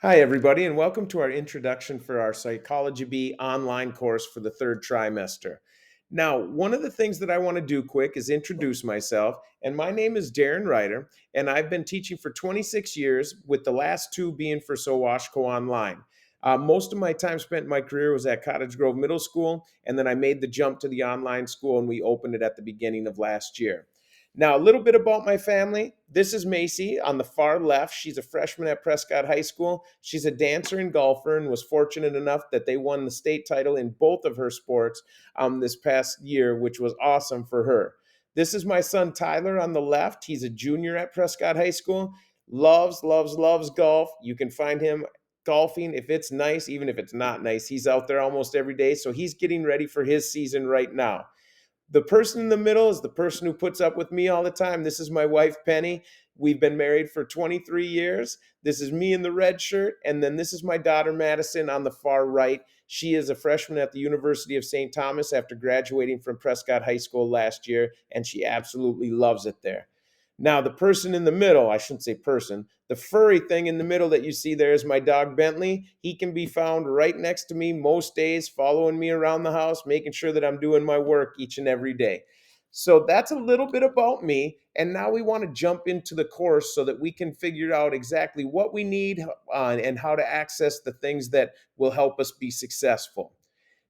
Hi, everybody, and welcome to our introduction for our Psychology B online course for the third trimester. Now, one of the things that I want to do quick is introduce myself, and my name is Darren Ryder, and I've been teaching for 26 years, with the last two being for Sowashko Online. Most of my time spent in my career was at Cottage Grove Middle School, and then I made the jump to the online school, and we opened it at the beginning of last year. Now, a little bit about my family. This is Macy on the far left. She's a freshman at Prescott High School. She's a dancer and golfer and was fortunate enough that they won the state title in both of her sports this past year, which was awesome for her. This is my son Tyler on the left. He's a junior at Prescott High School. Loves, loves, loves golf. You can find him golfing if it's nice, even if it's not nice. He's out there almost every day. So he's getting ready for his season right now. The person in the middle is the person who puts up with me all the time. This is my wife, Penny. We've been married for 23 years. This is me in the red shirt. And then this is my daughter, Madison, on the far right. She is a freshman at the University of St. Thomas after graduating from Prescott High School last year, and she absolutely loves it there. Now, the person in the middle, I shouldn't say person, the furry thing in the middle that you see there is my dog Bentley. He can be found right next to me most days, following me around the house, making sure that I'm doing my work each and every day. So that's a little bit about me. And now we want to jump into the course so that we can figure out exactly what we need and how to access the things that will help us be successful.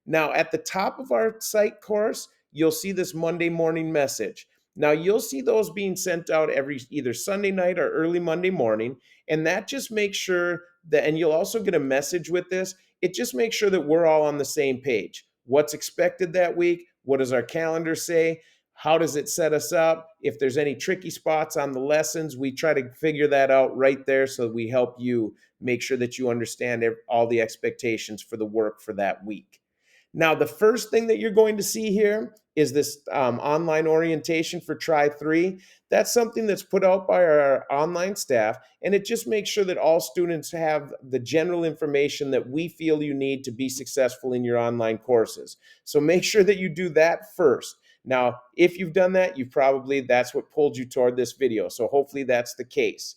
Now, at the top of our Psych course, you'll see this Monday morning message. Now, you'll see those being sent out every either Sunday night or early Monday morning. And that just makes sure that, and you'll also get a message with this, it just makes sure that we're all on the same page. What's expected that week? What does our calendar say? How does it set us up? If there's any tricky spots on the lessons, we try to figure that out right there so that we help you make sure that you understand all the expectations for the work for that week. Now, the first thing that you're going to see here is this online orientation for Try 3. That's something that's put out by our online staff, and it just makes sure that all students have the general information that we feel you need to be successful in your online courses. So make sure that you do that first. Now, if you've done that, that's what pulled you toward this video. So hopefully that's the case.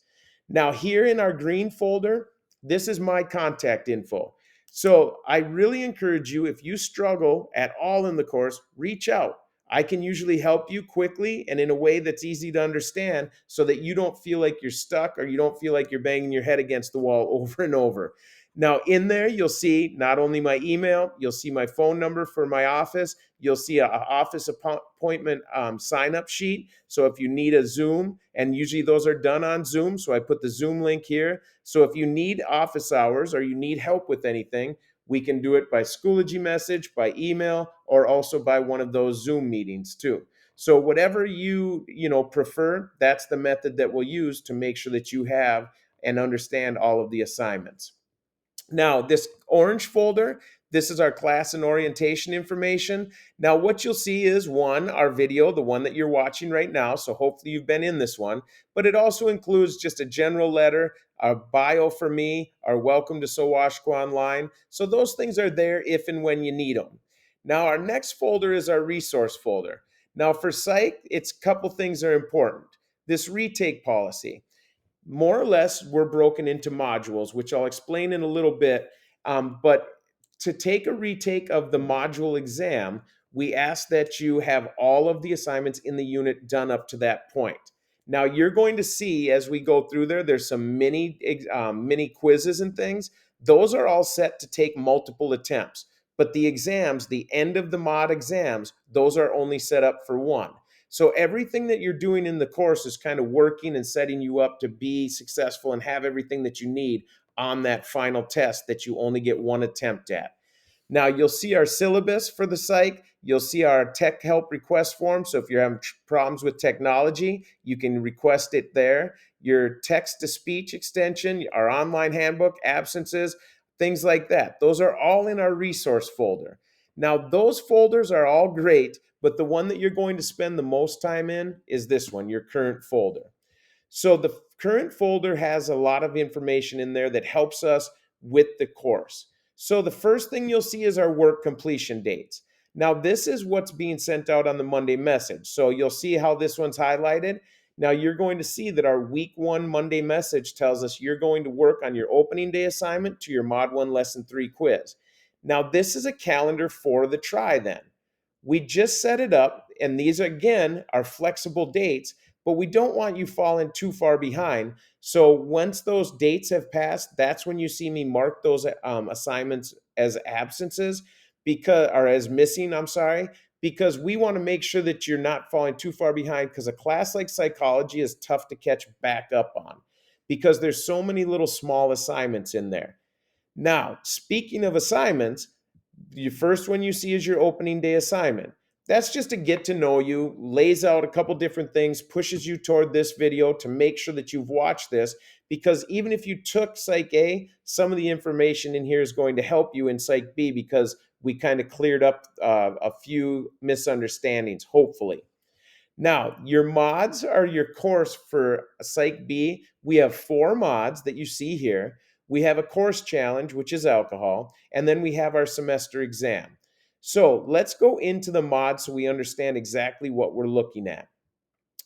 Now, here in our green folder, this is my contact info. So I really encourage you, if you struggle at all in the course, reach out. I can usually help you quickly and in a way that's easy to understand so that you don't feel like you're stuck or you don't feel like you're banging your head against the wall over and over. Now, in there, you'll see not only my email, you'll see my phone number for my office, you'll see an office appointment sign up sheet. So if you need a Zoom, and usually those are done on Zoom, so I put the Zoom link here. So if you need office hours or you need help with anything, we can do it by Schoology message, by email, or also by one of those Zoom meetings too. So whatever you prefer, that's the method that we'll use to make sure that you have and understand all of the assignments. Now, this orange folder, this is our class and orientation information. Now, what you'll see is one, our video, the one that you're watching right now. So hopefully you've been in this one, but it also includes just a general letter, a bio for me, our welcome to Sowashko Online. So those things are there if and when you need them. Now, our next folder is our resource folder. Now, for Psych, it's a couple things are important. This retake policy. More or less, we're broken into modules, which I'll explain in a little bit. But to take a retake of the module exam, we ask that you have all of the assignments in the unit done up to that point. Now, you're going to see as we go through there's some mini quizzes and things. Those are all set to take multiple attempts. But the exams, the end of the mod exams, those are only set up for one. So everything that you're doing in the course is kind of working and setting you up to be successful and have everything that you need on that final test that you only get one attempt at. Now, you'll see our syllabus for the Psych. You'll see our tech help request form. So if you're having problems with technology, you can request it there. Your text-to-speech extension, our online handbook, absences, things like that. Those are all in our resource folder. Now, those folders are all great, but the one that you're going to spend the most time in is this one, your current folder. So the current folder has a lot of information in there that helps us with the course. So the first thing you'll see is our work completion dates. Now, this is what's being sent out on the Monday message. So you'll see how this one's highlighted. Now you're going to see that our week 1 Monday message tells us you're going to work on your opening day assignment to your Mod 1 Lesson 3 quiz. Now this is a calendar for the try then. We just set it up, and these again are flexible dates, but we don't want you falling too far behind. So once those dates have passed, that's when you see me mark those assignments as absences because or as missing, I'm sorry, because we want to make sure that you're not falling too far behind because a class like psychology is tough to catch back up on because there's so many little small assignments in there. Now, speaking of assignments, the first one you see is your opening day assignment. That's just to get to know you, lays out a couple different things, pushes you toward this video to make sure that you've watched this, because even if you took Psych A, some of the information in here is going to help you in Psych B because we kind of cleared up a few misunderstandings, hopefully. Now, your mods are your course for Psych B. We have 4 mods that you see here. We have a course challenge, which is alcohol, and then we have our semester exam. So let's go into the mods so we understand exactly what we're looking at.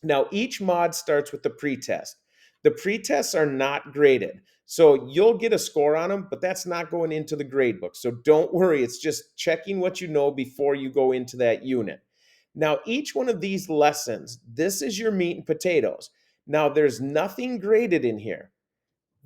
Now, each mod starts with the pretest. The pretests are not graded. So you'll get a score on them, but that's not going into the grade book. So don't worry, it's just checking what you know before you go into that unit. Now, each one of these lessons, this is your meat and potatoes. Now, there's nothing graded in here.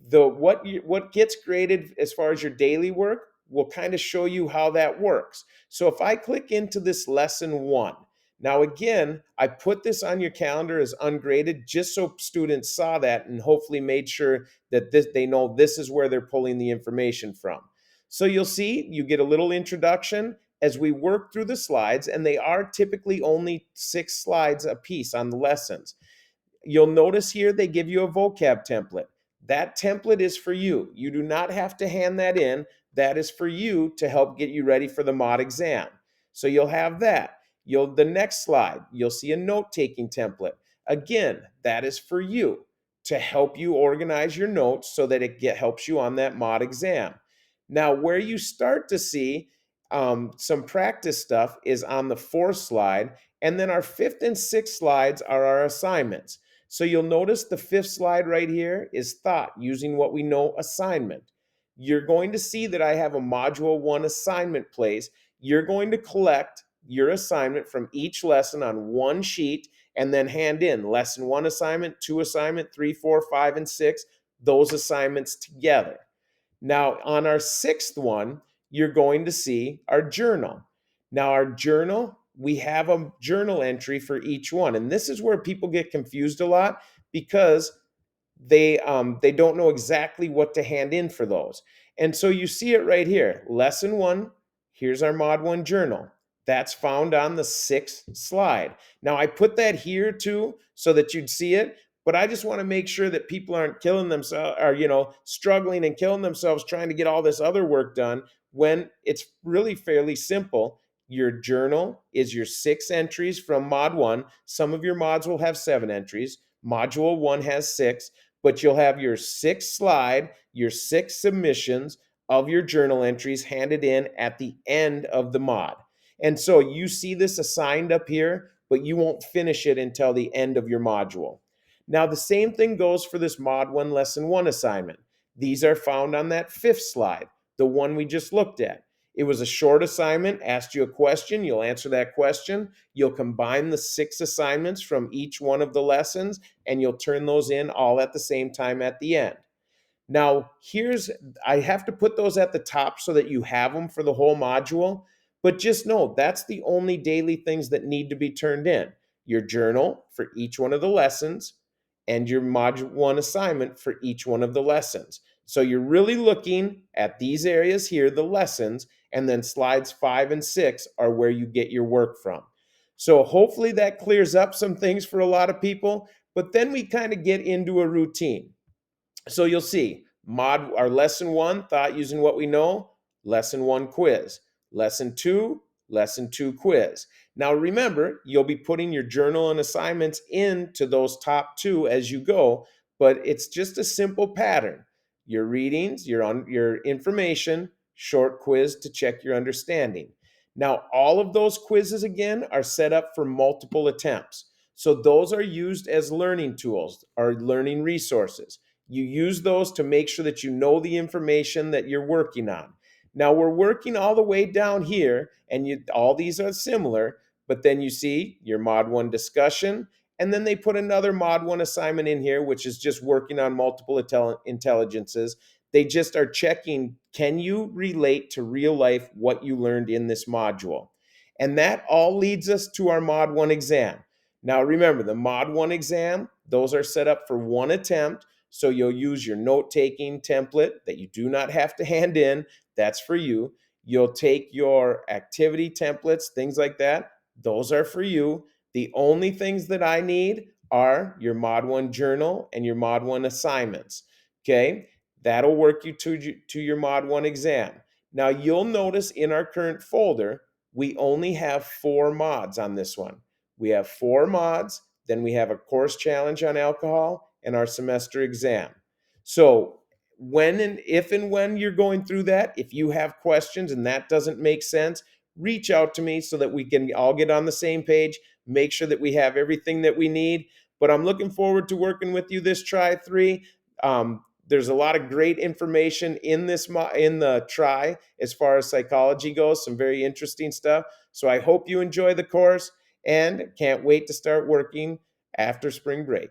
What gets graded as far as your daily work will kind of show you how that works. So if I click into this lesson 1, now again, I put this on your calendar as ungraded just so students saw that and hopefully made sure that they know this is where they're pulling the information from. So you'll see you get a little introduction as we work through the slides, and they are typically only 6 slides a piece on the lessons. You'll notice here they give you a vocab template. That template is for you. You do not have to hand that in. That is for you to help get you ready for the mod exam. So you'll have that. The next slide, you'll see a note-taking template. Again, that is for you to help you organize your notes so that it helps you on that mod exam. Now, where you start to see some practice stuff is on the 4th slide, and then our 5th and 6th slides are our assignments. So you'll notice the 5th slide right here is thought using what we know assignment. You're going to see that I have a module 1 assignment place. You're going to collect your assignment from each lesson on one sheet and then hand in lesson 1 assignment, 2 assignment, 3, 4, 5, and 6, those assignments together. Now on our 6th one, you're going to see our journal. Now our journal, we have a journal entry for each one. And this is where people get confused a lot because they don't know exactly what to hand in for those. And so you see it right here. Lesson 1, here's our Mod 1 journal. That's found on the 6th slide. Now I put that here too so that you'd see it, but I just want to make sure that people aren't killing themselves or struggling and killing themselves trying to get all this other work done when it's really fairly simple. Your journal is your 6 entries from Mod 1. Some of your mods will have 7 entries. Module 1 has 6, but you'll have your 6th slide, your 6 submissions of your journal entries handed in at the end of the mod. And so you see this assigned up here, but you won't finish it until the end of your module. Now, the same thing goes for this Mod 1 Lesson 1 assignment. These are found on that 5th slide, the one we just looked at. It was a short assignment, asked you a question, you'll answer that question, you'll combine the 6 assignments from each one of the lessons, and you'll turn those in all at the same time at the end. Now, I have to put those at the top so that you have them for the whole module, but just know that's the only daily things that need to be turned in. Your journal for each one of the lessons and your Module 1 assignment for each one of the lessons. So you're really looking at these areas here, the lessons, and then slides 5 and 6 are where you get your work from. So hopefully that clears up some things for a lot of people, but then we kind of get into a routine. So you'll see our lesson 1, thought using what we know, lesson 1 quiz, lesson 2 quiz. Now remember, you'll be putting your journal and assignments into those top 2 as you go, but it's just a simple pattern. Your readings, your information, short quiz to check your understanding. Now all of those quizzes again are set up for multiple attempts. So those are used as learning tools or learning resources. You use those to make sure that you know the information that you're working on. Now we're working all the way down here, and all these are similar, but then you see your Mod 1 discussion, and then they put another Mod 1 assignment in here, which is just working on multiple intelligences. They just are checking, can you relate to real life what you learned in this module? And that all leads us to our Mod 1 exam. Now remember, the Mod 1 exam, those are set up for one attempt. So you'll use your note-taking template that you do not have to hand in. That's for you. You'll take your activity templates, things like that. Those are for you. The only things that I need are your Mod 1 journal and your Mod 1 assignments. Okay? That'll work you to your Mod 1 exam. Now you'll notice in our current folder, we only have 4 mods on this one. We have 4 mods, then we have a course challenge on alcohol and our semester exam. So if and when you're going through that, if you have questions and that doesn't make sense, reach out to me so that we can all get on the same page, make sure that we have everything that we need. But I'm looking forward to working with you this try 3. There's a lot of great information in the try as far as psychology goes, some very interesting stuff. So I hope you enjoy the course and can't wait to start working after spring break.